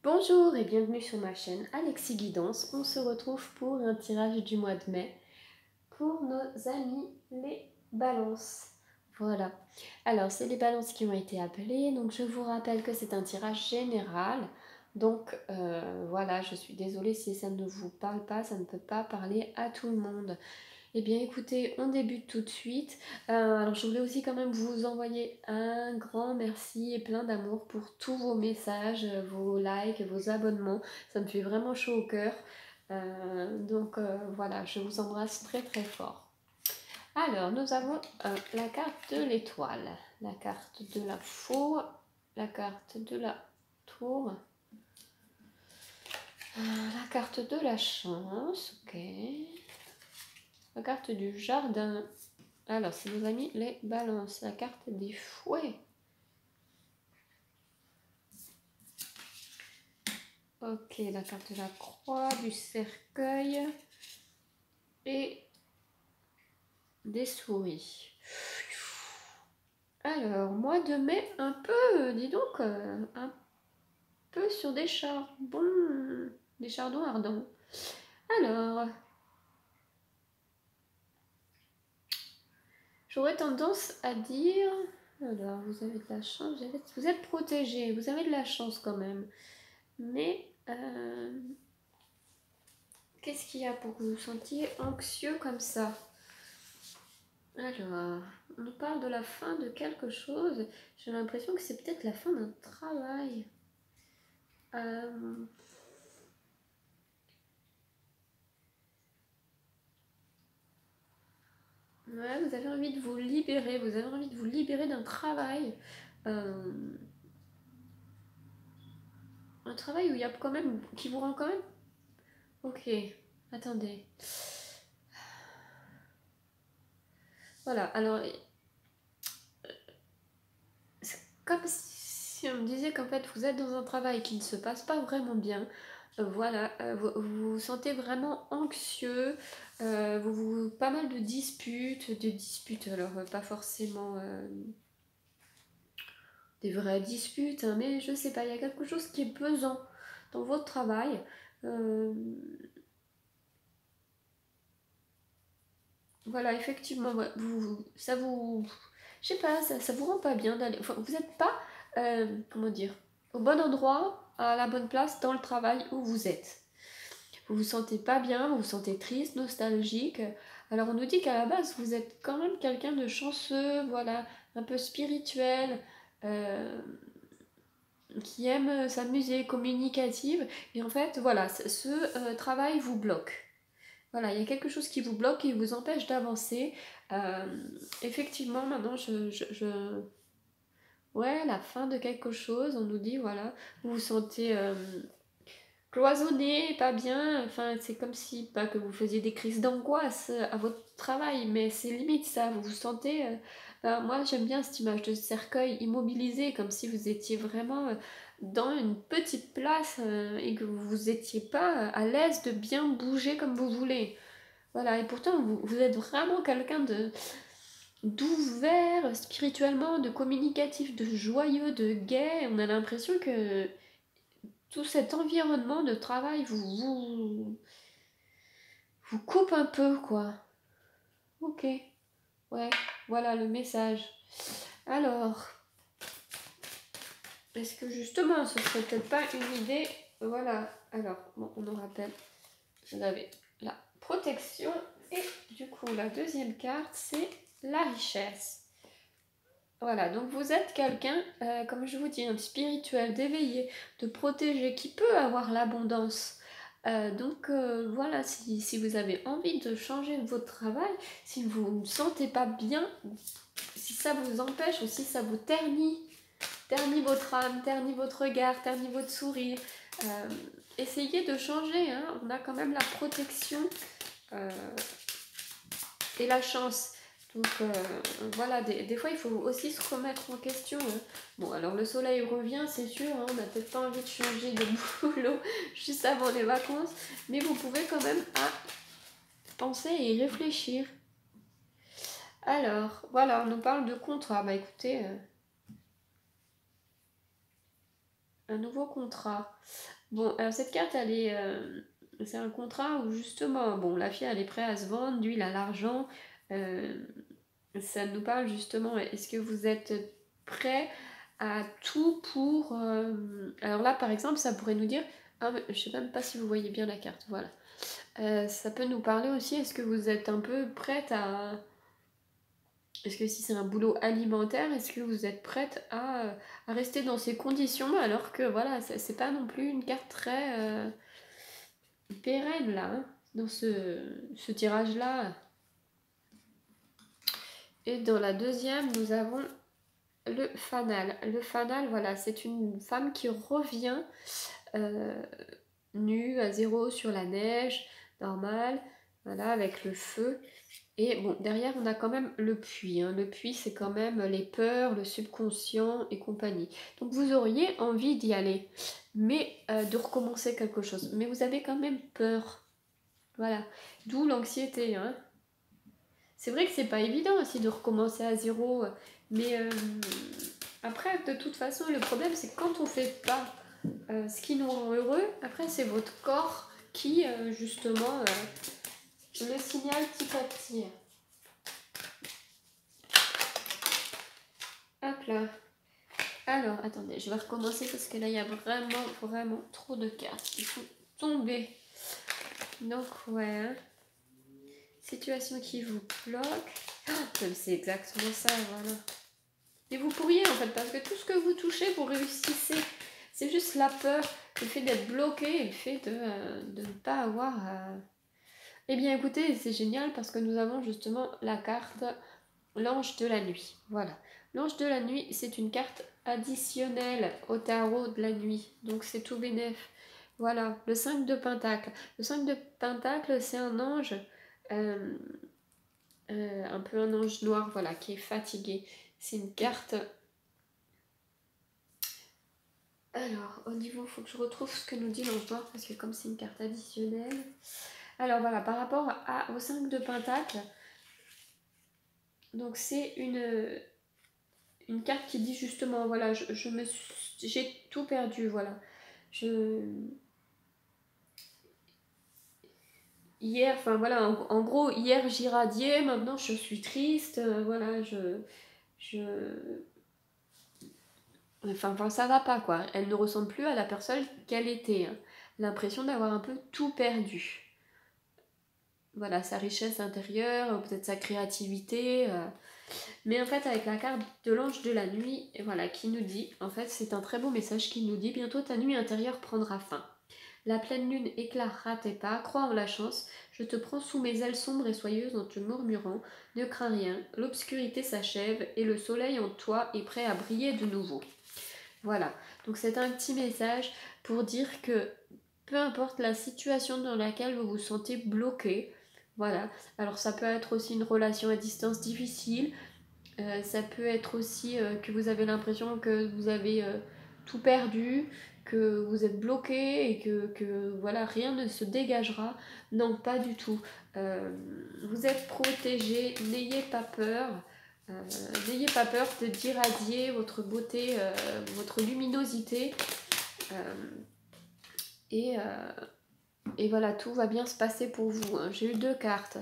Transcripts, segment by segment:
Bonjour et bienvenue sur ma chaîne Alexis Guidance. On se retrouve pour un tirage du mois de mai pour nos amis les balances. Voilà. Alors, c'est les balances qui ont été appelées. Donc, je vous rappelle que c'est un tirage général. Donc, voilà, je suis désolée si ça ne vous parle pas, ça ne peut pas parler à tout le monde. Eh bien écoutez, on débute tout de suite. Alors je voulais aussi quand même vous envoyer un grand merci et plein d'amour pour tous vos messages, vos likes, vos abonnements. Ça me fait vraiment chaud au cœur. Voilà, je vous embrasse très très fort. Alors nous avons la carte de l'étoile, la carte de la four, la carte de la tour, la carte de la chance, ok. La carte du jardin. Alors, c'est nos amis les balances. La carte des fouets. Ok, la carte de la croix, du cercueil et des souris. Alors, mois de mai, un peu, dis donc, un peu sur des charbons, des chardons ardents. Alors, j'aurais tendance à dire... Alors, vous avez de la chance, vous êtes protégé, vous avez de la chance quand même. Mais, qu'est-ce qu'il y a pour que vous vous sentiez anxieux comme ça? Alors, on nous parle de la fin de quelque chose. J'ai l'impression que c'est peut-être la fin d'un travail. Ouais, vous avez envie de vous libérer. Vous avez envie de vous libérer d'un travail. Un travail où il y a quand même... qui vous rend quand même... Ok, attendez. Voilà, alors... C'est comme si on me disait qu'en fait vous êtes dans un travail qui ne se passe pas vraiment bien. Voilà, vous vous sentez vraiment anxieux, pas mal de disputes, alors pas forcément des vraies disputes, hein, mais je sais pas, il y a quelque chose qui est pesant dans votre travail. Voilà, effectivement, ouais, ça vous, je sais pas, ça vous rend pas bien d'aller, enfin, vous n'êtes pas, comment dire, au bon endroit, à la bonne place dans le travail où vous êtes. Vous vous sentez pas bien, vous vous sentez triste, nostalgique. Alors on nous dit qu'à la base vous êtes quand même quelqu'un de chanceux, voilà, un peu spirituel, euh, qui aime s'amuser, communicative. Et en fait, voilà, ce travail vous bloque. Voilà, il y a quelque chose qui vous bloque et vous empêche d'avancer. Euh, Effectivement, maintenant, ouais, la fin de quelque chose, on nous dit, voilà, vous vous sentez cloisonné, pas bien, enfin c'est comme si, pas que vous faisiez des crises d'angoisse à votre travail, mais c'est limite ça, vous vous sentez, moi j'aime bien cette image de cercueil immobilisé, comme si vous étiez vraiment dans une petite place et que vous étiez pas à l'aise de bien bouger comme vous voulez. Voilà, et pourtant vous êtes vraiment quelqu'un de d'ouvert spirituellement, de communicatif, de joyeux, de gai. On a l'impression que tout cet environnement de travail vous coupe un peu, quoi. Ok, ouais, voilà le message. Alors, est-ce que justement, ce serait peut-être pas une idée? Voilà, alors, bon, on nous rappelle, vous avez la protection, et du coup, la deuxième carte, c'est la richesse. Voilà, donc vous êtes quelqu'un, comme je vous dis, un spirituel, d'éveillé, de protégé, qui peut avoir l'abondance. Voilà, si vous avez envie de changer votre travail, si vous ne vous sentez pas bien, si ça vous empêche ou si ça vous ternit votre âme, ternit votre regard, ternit votre sourire, essayez de changer, hein. On a quand même la protection euh, et la chance. Donc voilà, des fois il faut aussi se remettre en question, hein. Bon, alors le soleil revient, c'est sûr, hein, on n'a peut-être pas envie de changer de boulot juste avant les vacances, mais vous pouvez quand même penser et y réfléchir. Alors, voilà, on nous parle de contrat. Bah écoutez, un nouveau contrat. Bon, alors cette carte, elle est... c'est un contrat où justement, bon, la fille, elle est prête à se vendre, lui, il a l'argent. Ça nous parle justement, est-ce que vous êtes prêt à tout pour... Alors là, par exemple, ça pourrait nous dire... Ah, mais je sais même pas si vous voyez bien la carte, voilà. Ça peut nous parler aussi, est-ce que vous êtes un peu prête à... Est-ce que si c'est un boulot alimentaire, est-ce que vous êtes prête à rester dans ces conditions alors que voilà, c'est pas non plus une carte très pérenne là, hein, dans ce tirage-là. Et dans la deuxième, nous avons le fanal. Le fanal, voilà, c'est une femme qui revient nue à zéro sur la neige, normale, voilà, avec le feu. Et bon, derrière, on a quand même le puits. Hein. Le puits, c'est quand même les peurs, le subconscient et compagnie. Donc, vous auriez envie d'y aller, mais de recommencer quelque chose. Mais vous avez quand même peur. Voilà. D'où l'anxiété. Hein. C'est vrai que c'est pas évident aussi de recommencer à zéro. Mais après, de toute façon, le problème, c'est que quand on fait pas ce qui nous rend heureux, après, c'est votre corps qui, justement, le signale petit à petit. Hop là. Alors, attendez, je vais recommencer parce que là, il y a vraiment trop de cartes qui sont tombées. Donc, ouais. Hein. Situation qui vous bloque. Oh, c'est exactement ça, voilà. Et vous pourriez, en fait, parce que tout ce que vous touchez, vous réussissez. C'est juste la peur, le fait d'être bloqué, le fait de ne pas avoir... Eh bien, écoutez, c'est génial parce que nous avons justement la carte l'ange de la nuit. Voilà. L'ange de la nuit, c'est une carte additionnelle au tarot de la nuit. Donc, c'est tout bénef. Voilà. Le 5 de Pentacle. Le 5 de Pentacle, c'est un ange, un peu un ange noir, voilà, qui est fatigué. C'est une carte... Alors, au niveau, il faut que je retrouve ce que nous dit l'ange noir parce que comme c'est une carte additionnelle... Alors, voilà, par rapport au 5 de Pentacle, donc c'est une carte qui dit justement, voilà, j'ai tout perdu, voilà. Hier, enfin voilà, en gros, hier j'irradiais, maintenant je suis triste, voilà, enfin, ça va pas, quoi. Elle ne ressemble plus à la personne qu'elle était. Hein. L'impression d'avoir un peu tout perdu. Voilà, sa richesse intérieure, peut-être sa créativité... Mais en fait, avec la carte de l'ange de la nuit, voilà, qui nous dit, en fait, c'est un très beau message qui nous dit, bientôt ta nuit intérieure prendra fin. La pleine lune éclairera tes pas, crois en la chance, je te prends sous mes ailes sombres et soyeuses en te murmurant, ne crains rien, l'obscurité s'achève et le soleil en toi est prêt à briller de nouveau. Voilà, donc c'est un petit message pour dire que peu importe la situation dans laquelle vous vous sentez bloqué, voilà, alors ça peut être aussi une relation à distance difficile, ça peut être aussi que vous avez l'impression que vous avez tout perdu, que vous êtes bloqué et que voilà, rien ne se dégagera. Non, pas du tout. Vous êtes protégé, n'ayez pas peur. N'ayez pas peur d'irradier votre beauté, votre luminosité. Et voilà, tout va bien se passer pour vous. Hein. J'ai eu 2 cartes.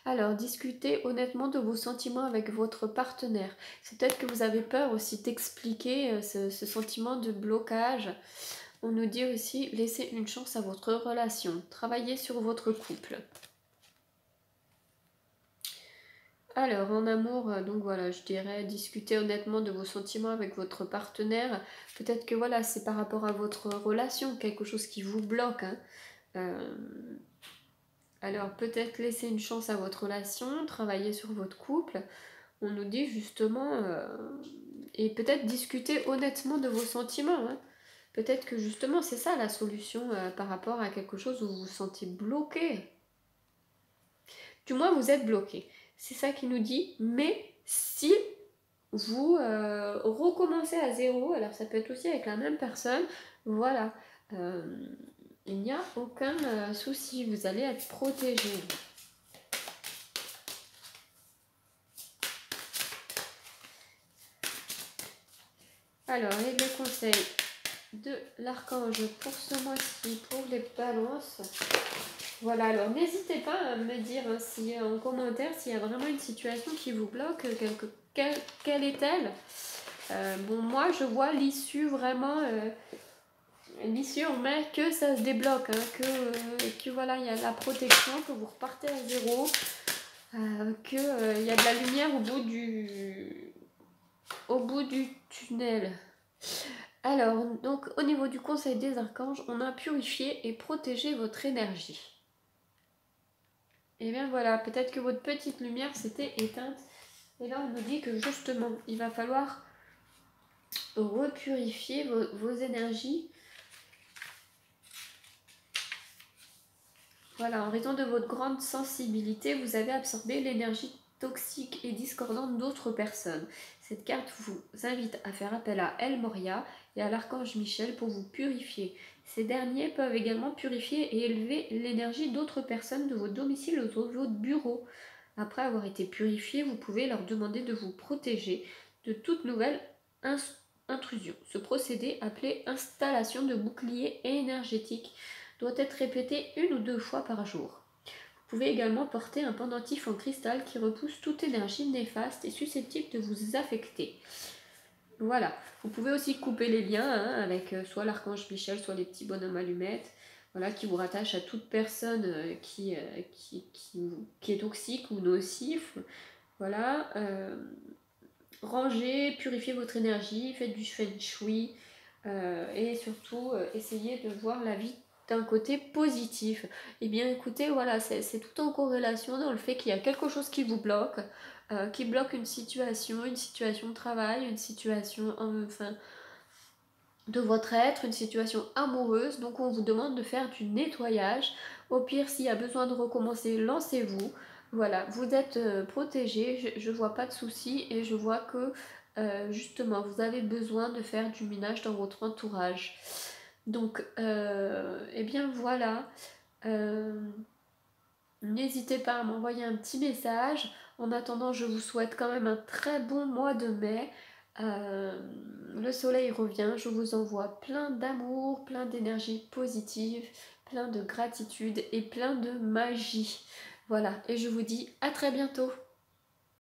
Alors, discutez honnêtement de vos sentiments avec votre partenaire. C'est peut-être que vous avez peur aussi d'expliquer ce sentiment de blocage. On nous dit aussi, laissez une chance à votre relation. Travaillez sur votre couple. Alors, en amour, donc voilà, je dirais, discutez honnêtement de vos sentiments avec votre partenaire. Peut-être que voilà, c'est par rapport à votre relation, quelque chose qui vous bloque. Hein. Alors peut-être laisser une chance à votre relation, travailler sur votre couple. On nous dit justement, et peut-être discuter honnêtement de vos sentiments. Hein. Peut-être que justement c'est ça la solution par rapport à quelque chose où vous vous sentez bloqué. Du moins vous êtes bloqué. C'est ça qui nous dit. Mais si vous recommencez à zéro, alors ça peut être aussi avec la même personne, voilà. Il n'y a aucun souci, vous allez être protégé. Alors, les deux conseils de l'archange pour ce mois-ci, pour les balances. Voilà, alors n'hésitez pas à me dire si, en commentaire s'il y a vraiment une situation qui vous bloque, quelle est-elle. Bon, moi je vois l'issue vraiment, l'issue on met que ça se débloque, hein, que voilà, il y a la protection, que vous repartez à zéro, que il y a de la lumière au bout du tunnel. Alors, donc au niveau du conseil des archanges, on a purifié et protégé votre énergie. Et bien voilà, peut-être que votre petite lumière s'était éteinte. Et là, on nous dit que justement, il va falloir repurifier vos énergies. Voilà, en raison de votre grande sensibilité, vous avez absorbé l'énergie toxique et discordante d'autres personnes. Cette carte vous invite à faire appel à El Moria et à l'archange Michel pour vous purifier. Ces derniers peuvent également purifier et élever l'énergie d'autres personnes de votre domicile ou de votre bureau. Après avoir été purifiés, vous pouvez leur demander de vous protéger de toute nouvelle intrusion. Ce procédé, appelé installation de bouclier énergétique, doit être répété 1 ou 2 fois par jour. Vous pouvez également porter un pendentif en cristal qui repousse toute énergie néfaste et susceptible de vous affecter. Voilà, vous pouvez aussi couper les liens avec soit l'archange Michel, soit les petits bonhommes allumettes, voilà, qui vous rattachent à toute personne qui est toxique ou nocif. Voilà, rangez, purifiez votre énergie, faites du feng shui et surtout essayez de voir la vie d'un côté positif. Et bien écoutez, voilà, c'est tout en corrélation dans le fait qu'il y a quelque chose qui vous bloque, qui bloque une situation de travail, une situation enfin, de votre être, une situation amoureuse. Donc on vous demande de faire du nettoyage. Au pire, s'il y a besoin de recommencer, lancez-vous. Voilà, vous êtes protégé, je vois pas de soucis et je vois que justement vous avez besoin de faire du ménage dans votre entourage. Donc, eh bien voilà, n'hésitez pas à m'envoyer un petit message. En attendant, je vous souhaite quand même un très bon mois de mai. Le soleil revient, je vous envoie plein d'amour, plein d'énergie positive, plein de gratitude et plein de magie. Voilà, et je vous dis à très bientôt.